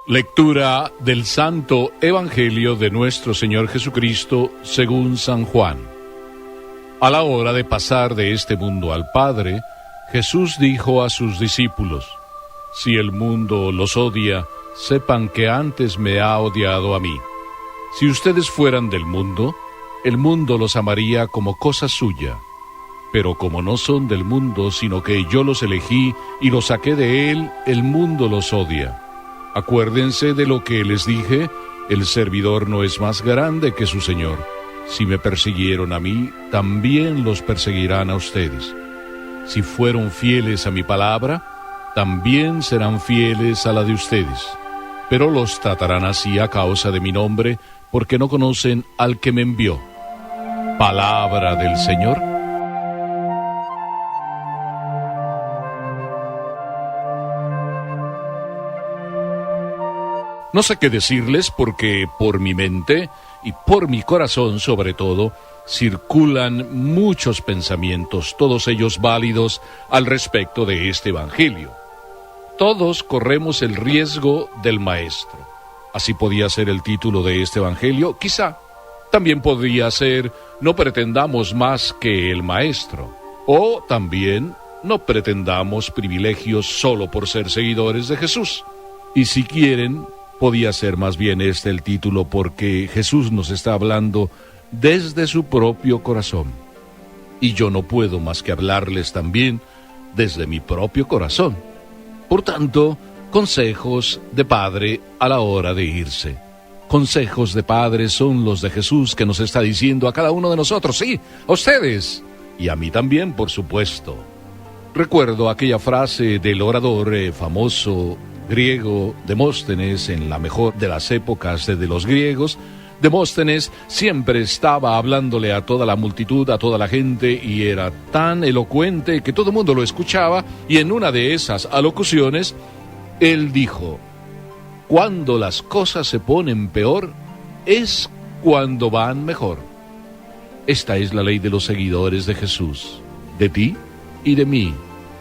Lectura del Santo Evangelio de nuestro Señor Jesucristo según San Juan. A la hora de pasar de este mundo al Padre, Jesús dijo a sus discípulos: Si el mundo los odia, sepan que antes me ha odiado a mí. Si ustedes fueran del mundo, el mundo los amaría como cosa suya. Pero como no son del mundo, sino que yo los elegí y los saqué de él, el mundo los odia. Acuérdense de lo que les dije: el servidor no es más grande que su Señor. Si me persiguieron a mí, también los perseguirán a ustedes. Si fueron fieles a mi palabra, también serán fieles a la de ustedes. Pero los tratarán así a causa de mi nombre, porque no conocen al que me envió. Palabra del Señor. No sé qué decirles porque por mi mente y por mi corazón sobre todo circulan muchos pensamientos, todos ellos válidos al respecto de este Evangelio. Todos corremos el riesgo del Maestro. Así podía ser el título de este Evangelio, quizá. También podría ser: no pretendamos más que el Maestro. O también: no pretendamos privilegios solo por ser seguidores de Jesús. Y si quieren, podía ser más bien este el título, porque Jesús nos está hablando desde su propio corazón. Y yo no puedo más que hablarles también desde mi propio corazón. Por tanto, consejos de padre a la hora de irse. Consejos de padre son los de Jesús, que nos está diciendo a cada uno de nosotros, sí, a ustedes, y a mí también, por supuesto. Recuerdo aquella frase del orador famoso griego Demóstenes, en la mejor de las épocas de los griegos. Demóstenes siempre estaba hablándole a toda la multitud, a toda la gente, y era tan elocuente que todo el mundo lo escuchaba, y en una de esas alocuciones, él dijo: cuando las cosas se ponen peor, es cuando van mejor. Esta es la ley de los seguidores de Jesús, de ti y de mí.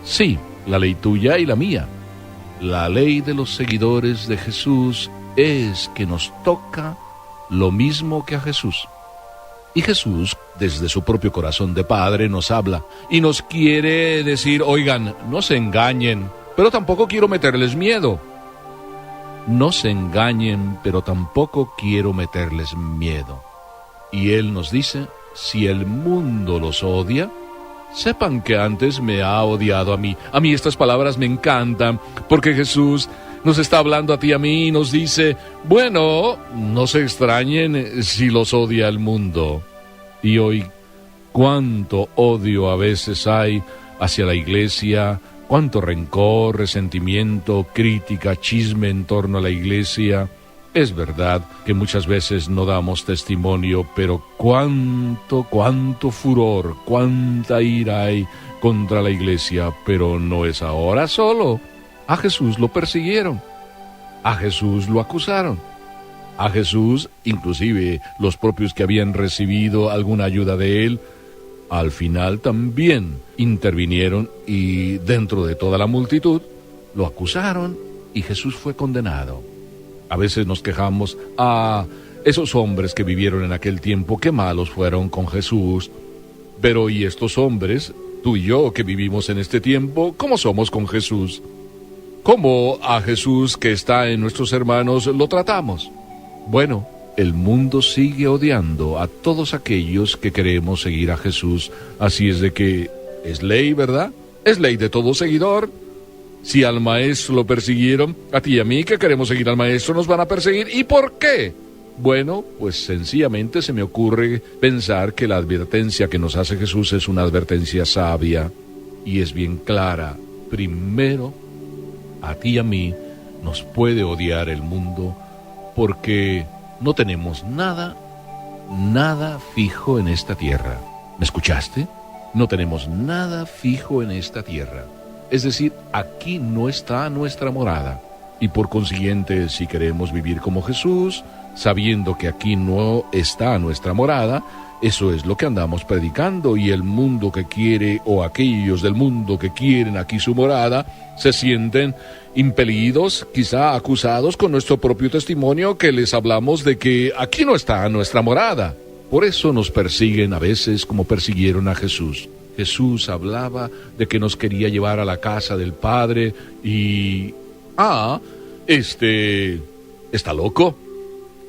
Sí, la ley tuya y la mía. La ley de los seguidores de Jesús es que nos toca lo mismo que a Jesús. Y Jesús, desde su propio corazón de Padre, nos habla y nos quiere decir: oigan, no se engañen, pero tampoco quiero meterles miedo. No se engañen, pero tampoco quiero meterles miedo. Y Él nos dice: si el mundo los odia, sepan que antes me ha odiado a mí. A mí estas palabras me encantan, porque Jesús nos está hablando a ti y a mí y nos dice: bueno, no se extrañen si los odia el mundo. Y hoy, cuánto odio a veces hay hacia la iglesia, cuánto rencor, resentimiento, crítica, chisme en torno a la iglesia. Es verdad que muchas veces no damos testimonio, pero cuánto furor, cuánta ira hay contra la iglesia. Pero no es ahora solo. A Jesús lo persiguieron, a Jesús lo acusaron, a Jesús, inclusive los propios que habían recibido alguna ayuda de él, al final también intervinieron y dentro de toda la multitud lo acusaron y Jesús fue condenado. A veces nos quejamos: esos hombres que vivieron en aquel tiempo, qué malos fueron con Jesús. Pero ¿y estos hombres, tú y yo que vivimos en este tiempo, cómo somos con Jesús? ¿Cómo a Jesús, que está en nuestros hermanos, lo tratamos? Bueno, el mundo sigue odiando a todos aquellos que queremos seguir a Jesús. Así es de que es ley, ¿verdad? Es ley de todo seguidor. Si al Maestro lo persiguieron, a ti y a mí, que queremos seguir al Maestro, nos van a perseguir. ¿Y por qué? Bueno, pues sencillamente se me ocurre pensar que la advertencia que nos hace Jesús es una advertencia sabia y es bien clara. Primero, a ti y a mí nos puede odiar el mundo porque no tenemos nada fijo en esta tierra. ¿Me escuchaste? No tenemos nada fijo en esta tierra. Es decir, aquí no está nuestra morada. Y por consiguiente, si queremos vivir como Jesús, sabiendo que aquí no está nuestra morada, Eso es lo que andamos predicando, y el mundo que quiere, o aquellos del mundo que quieren aquí su morada, se sienten impelidos, quizá acusados con nuestro propio testimonio que les hablamos de que aquí no está nuestra morada. Por eso nos persiguen a veces como persiguieron a Jesús. Jesús hablaba de que nos quería llevar a la casa del Padre y... ¿está loco?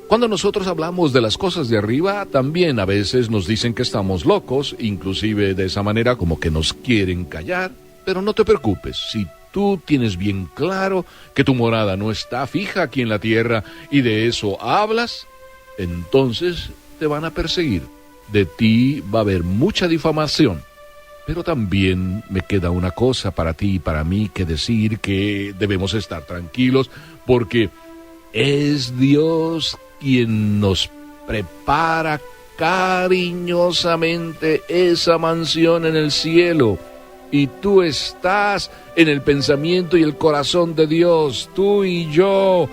Cuando nosotros hablamos de las cosas de arriba, también a veces nos dicen que estamos locos, inclusive de esa manera como que nos quieren callar. Pero no te preocupes, si tú tienes bien claro que tu morada no está fija aquí en la tierra y de eso hablas, entonces te van a perseguir. De ti va a haber mucha difamación. Pero también me queda una cosa para ti y para mí que decir, que debemos estar tranquilos porque es Dios quien nos prepara cariñosamente esa mansión en el cielo. Y tú estás en el pensamiento y el corazón de Dios, tú y yo,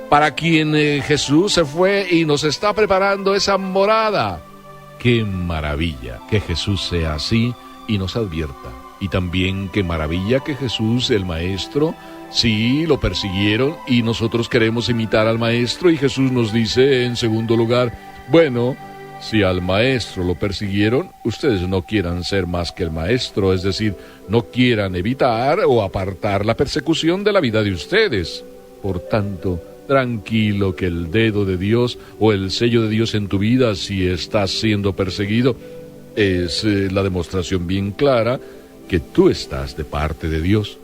para quien Jesús se fue y nos está preparando esa morada. ¡Qué maravilla que Jesús sea así y nos advierta! Y también qué maravilla que Jesús, el Maestro, sí, lo persiguieron y nosotros queremos imitar al Maestro, y Jesús nos dice en segundo lugar, bueno, si al Maestro lo persiguieron, ustedes no quieran ser más que el Maestro, es decir, no quieran evitar o apartar la persecución de la vida de ustedes. Por tanto, tranquilo que el dedo de Dios o el sello de Dios en tu vida, si estás siendo perseguido, es la demostración bien clara que tú estás de parte de Dios.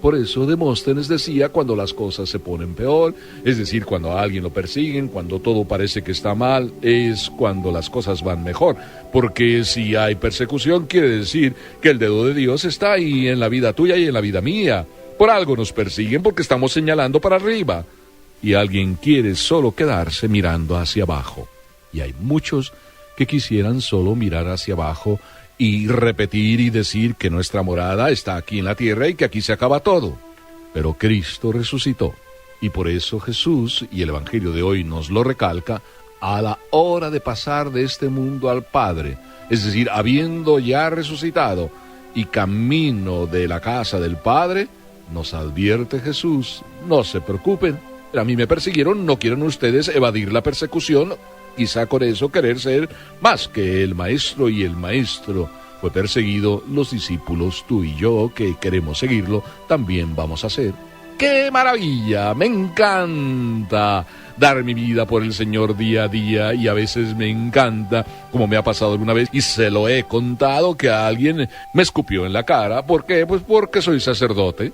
Por eso Demóstenes decía, cuando las cosas se ponen peor, es decir, cuando a alguien lo persiguen, cuando todo parece que está mal, es cuando las cosas van mejor. Porque si hay persecución, quiere decir que el dedo de Dios está ahí en la vida tuya y en la vida mía. Por algo nos persiguen, porque estamos señalando para arriba. Y alguien quiere solo quedarse mirando hacia abajo. Y hay muchos que quisieran solo mirar hacia abajo y repetir y decir que nuestra morada está aquí en la tierra y que aquí se acaba todo. Pero Cristo resucitó, y por eso Jesús, y el Evangelio de hoy nos lo recalca, a la hora de pasar de este mundo al Padre, es decir, habiendo ya resucitado y camino de la casa del Padre, nos advierte Jesús, no se preocupen, a mí me persiguieron, no quieren ustedes evadir la persecución, quizá con eso querer ser más que el Maestro, y el Maestro fue perseguido, los discípulos, tú y yo, que queremos seguirlo, también vamos a hacer. ¡Qué maravilla! Me encanta dar mi vida por el Señor día a día, y a veces me encanta, como me ha pasado alguna vez, y se lo he contado, que a alguien me escupió en la cara. ¿Por qué? Pues porque soy sacerdote,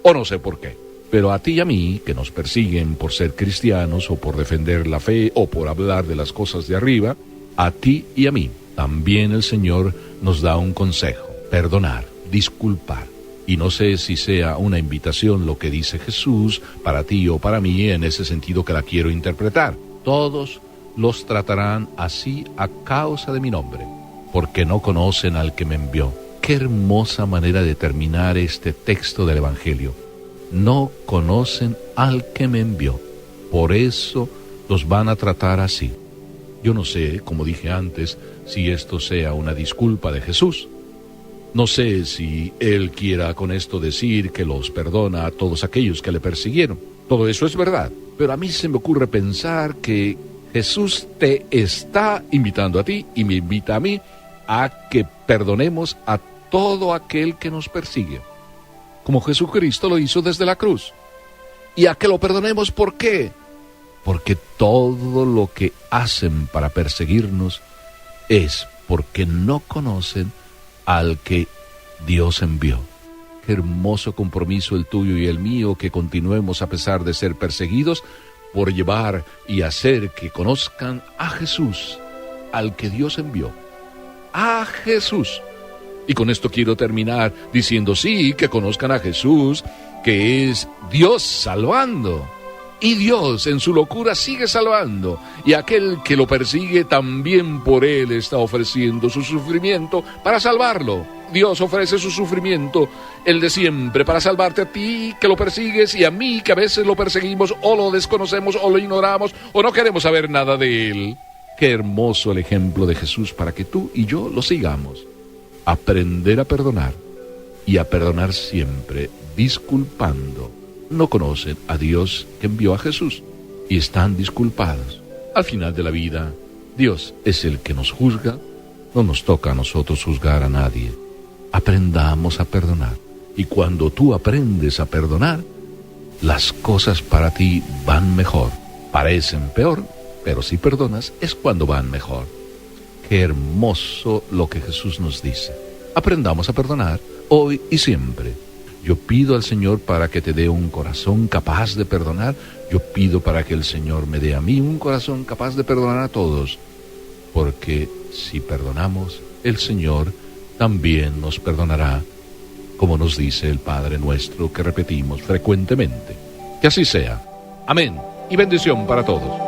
o no sé por qué. Pero a ti y a mí, que nos persiguen por ser cristianos, o por defender la fe, o por hablar de las cosas de arriba, a ti y a mí, también el Señor nos da un consejo: perdonar, disculpar. Y no sé si sea una invitación lo que dice Jesús para ti o para mí, en ese sentido que la quiero interpretar. Todos los tratarán así a causa de mi nombre, porque no conocen al que me envió. Qué hermosa manera de terminar este texto del Evangelio. No conocen al que me envió, por eso los van a tratar así. Yo no sé, como dije antes, si esto sea una disculpa de Jesús. No sé si Él quiera con esto decir que los perdona a todos aquellos que le persiguieron. Todo eso es verdad, pero a mí se me ocurre pensar que Jesús te está invitando a ti y me invita a mí a que perdonemos a todo aquel que nos persigue, como Jesucristo lo hizo desde la cruz. Y a que lo perdonemos, ¿por qué? Porque todo lo que hacen para perseguirnos es porque no conocen al que Dios envió. Qué hermoso compromiso el tuyo y el mío, que continuemos a pesar de ser perseguidos, por llevar y hacer que conozcan a Jesús, al que Dios envió. A Jesús. Y con esto quiero terminar diciendo sí, que conozcan a Jesús, que es Dios salvando. Y Dios en su locura sigue salvando. Y aquel que lo persigue también por él está ofreciendo su sufrimiento para salvarlo. Dios ofrece su sufrimiento, el de siempre, para salvarte a ti que lo persigues y a mí que a veces lo perseguimos o lo desconocemos o lo ignoramos o no queremos saber nada de él. Qué hermoso el ejemplo de Jesús para que tú y yo lo sigamos. Aprender a perdonar y a perdonar siempre, disculpando. No conocen a Dios que envió a Jesús y están disculpados. Al final de la vida, Dios es el que nos juzga. No nos toca a nosotros juzgar a nadie. Aprendamos a perdonar. Y cuando tú aprendes a perdonar, las cosas para ti van mejor. Parecen peor, pero si perdonas es cuando van mejor. Qué hermoso lo que Jesús nos dice. Aprendamos a perdonar hoy y siempre. Yo pido al Señor para que te dé un corazón capaz de perdonar. Yo pido para que el Señor me dé a mí un corazón capaz de perdonar a todos. Porque si perdonamos, el Señor también nos perdonará, como nos dice el Padre nuestro que repetimos frecuentemente. Que así sea. Amén. Y bendición para todos.